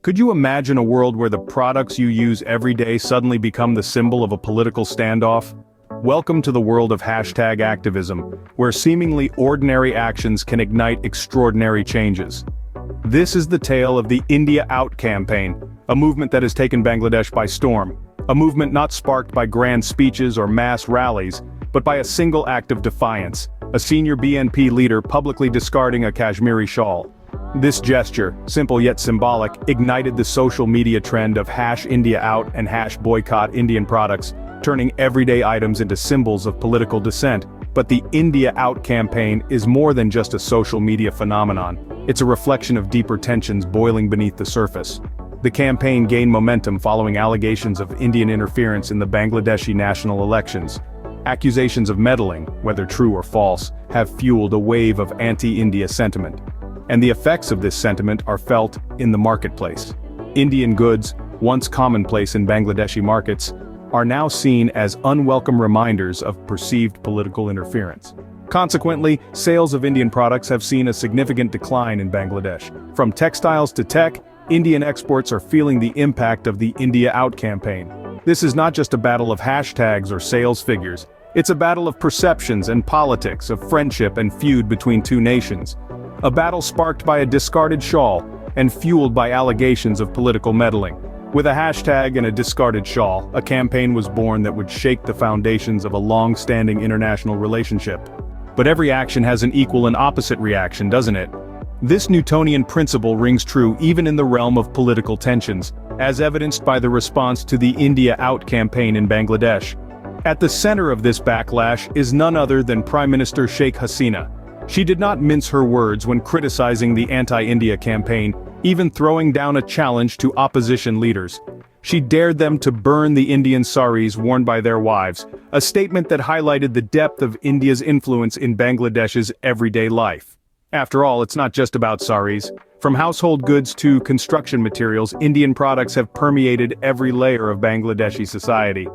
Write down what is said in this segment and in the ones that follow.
Could you imagine a world where the products you use every day suddenly become the symbol of a political standoff? Welcome to the world of hashtag activism, where seemingly ordinary actions can ignite extraordinary changes. This is the tale of the India Out campaign, a movement that has taken Bangladesh by storm. A movement not sparked by grand speeches or mass rallies, but by a single act of defiance, a senior BNP leader publicly discarding a Kashmiri shawl. This gesture, simple yet symbolic, ignited the social media trend of #IndiaOut and #boycott Indian products, turning everyday items into symbols of political dissent. But the India Out campaign is more than just a social media phenomenon. It's a reflection of deeper tensions boiling beneath the surface. The campaign gained momentum following allegations of Indian interference in the Bangladeshi national elections. Accusations of meddling, whether true or false, have fueled a wave of anti-India sentiment. And the effects of this sentiment are felt in the marketplace. Indian goods, once commonplace in Bangladeshi markets, are now seen as unwelcome reminders of perceived political interference. Consequently, sales of Indian products have seen a significant decline in Bangladesh. From textiles to tech, Indian exports are feeling the impact of the India Out campaign. This is not just a battle of hashtags or sales figures. It's a battle of perceptions and politics, of friendship and feud between two nations. A battle sparked by a discarded shawl and fueled by allegations of political meddling. With a hashtag and a discarded shawl, a campaign was born that would shake the foundations of a long-standing international relationship. But every action has an equal and opposite reaction, doesn't it? This Newtonian principle rings true even in the realm of political tensions, as evidenced by the response to the India Out campaign in Bangladesh. At the center of this backlash is none other than Prime Minister Sheikh Hasina. She did not mince her words when criticizing the anti-India campaign, even throwing down a challenge to opposition leaders. She dared them to burn the Indian saris worn by their wives, a statement that highlighted the depth of India's influence in Bangladesh's everyday life. After all, it's not just about saris. From household goods to construction materials, Indian products have permeated every layer of Bangladeshi society.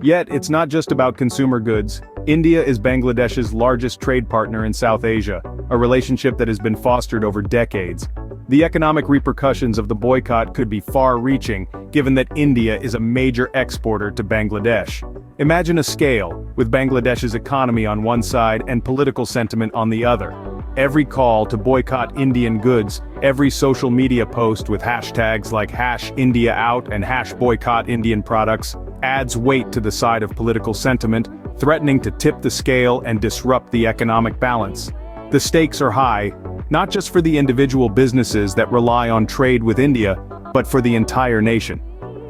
Yet, it's not just about consumer goods. India is Bangladesh's largest trade partner in South Asia, a relationship that has been fostered over decades. The economic repercussions of the boycott could be far-reaching, given that India is a major exporter to Bangladesh. Imagine a scale, with Bangladesh's economy on one side and political sentiment on the other. Every call to boycott Indian goods, every social media post with hashtags like #IndiaOut and #boycott Indian products, adds weight to the side of political sentiment, threatening to tip the scale and disrupt the economic balance. The stakes are high, not just for the individual businesses that rely on trade with India, but for the entire nation.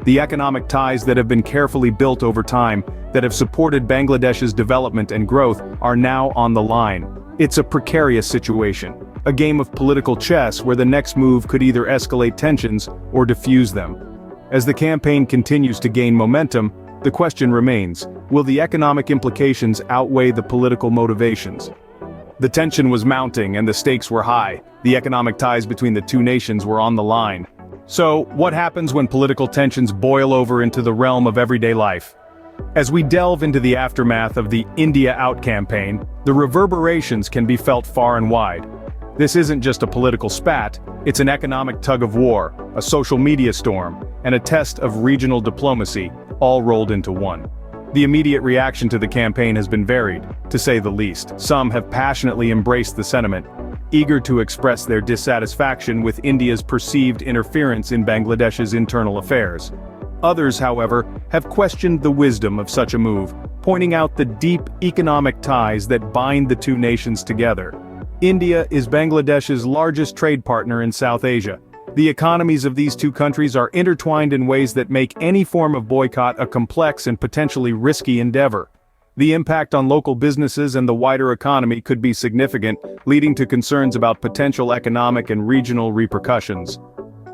The economic ties that have been carefully built over time, that have supported Bangladesh's development and growth, are now on the line. It's a precarious situation, a game of political chess where the next move could either escalate tensions or diffuse them. As the campaign continues to gain momentum, the question remains, will the economic implications outweigh the political motivations? The tension was mounting and the stakes were high. The economic ties between the two nations were on the line. So, what happens when political tensions boil over into the realm of everyday life? As we delve into the aftermath of the India Out campaign, the reverberations can be felt far and wide. This isn't just a political spat, it's an economic tug-of-war, a social media storm, and a test of regional diplomacy, all rolled into one. The immediate reaction to the campaign has been varied, to say the least. Some have passionately embraced the sentiment, eager to express their dissatisfaction with India's perceived interference in Bangladesh's internal affairs. Others, however, have questioned the wisdom of such a move, pointing out the deep economic ties that bind the two nations together. India is Bangladesh's largest trade partner in South Asia. The economies of these two countries are intertwined in ways that make any form of boycott a complex and potentially risky endeavor. The impact on local businesses and the wider economy could be significant, leading to concerns about potential economic and regional repercussions.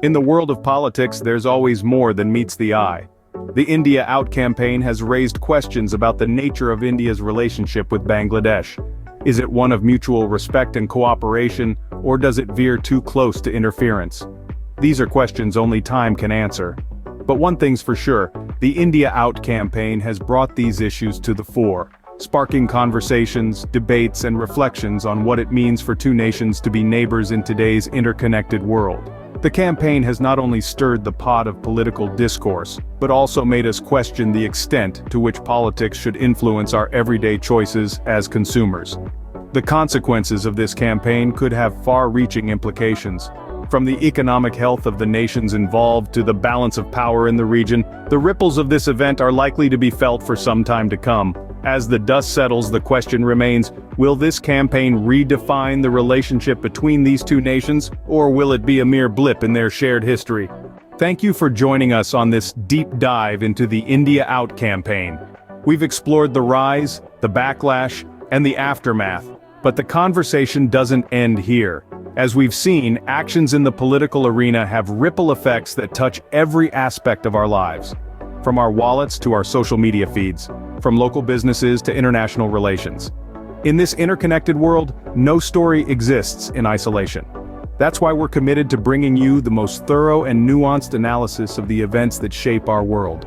In the world of politics, there's always more than meets the eye. The India Out campaign has raised questions about the nature of India's relationship with Bangladesh. Is it one of mutual respect and cooperation, or does it veer too close to interference? These are questions only time can answer. But one thing's for sure, the India Out campaign has brought these issues to the fore, sparking conversations, debates, and reflections on what it means for two nations to be neighbors in today's interconnected world. The campaign has not only stirred the pot of political discourse, but also made us question the extent to which politics should influence our everyday choices as consumers. The consequences of this campaign could have far-reaching implications. From the economic health of the nations involved to the balance of power in the region, the ripples of this event are likely to be felt for some time to come. As the dust settles, the question remains, will this campaign redefine the relationship between these two nations, or will it be a mere blip in their shared history? Thank you for joining us on this deep dive into the India Out campaign. We've explored the rise, the backlash, and the aftermath, but the conversation doesn't end here. As we've seen, actions in the political arena have ripple effects that touch every aspect of our lives. From our wallets to our social media feeds, from local businesses to international relations. In this interconnected world, no story exists in isolation. That's why we're committed to bringing you the most thorough and nuanced analysis of the events that shape our world.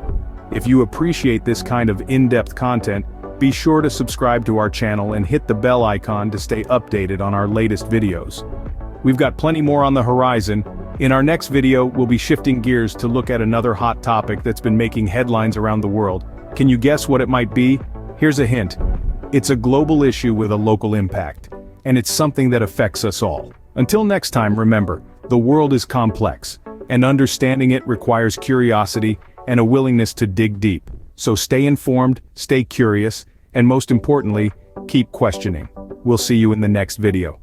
If you appreciate this kind of in-depth content, be sure to subscribe to our channel and hit the bell icon to stay updated on our latest videos. We've got plenty more on the horizon. In our next video, we'll be shifting gears to look at another hot topic that's been making headlines around the world. Can you guess what it might be? Here's a hint. It's a global issue with a local impact, and it's something that affects us all. Until next time, remember, the world is complex, and understanding it requires curiosity and a willingness to dig deep. So stay informed, stay curious, and most importantly, keep questioning. We'll see you in the next video.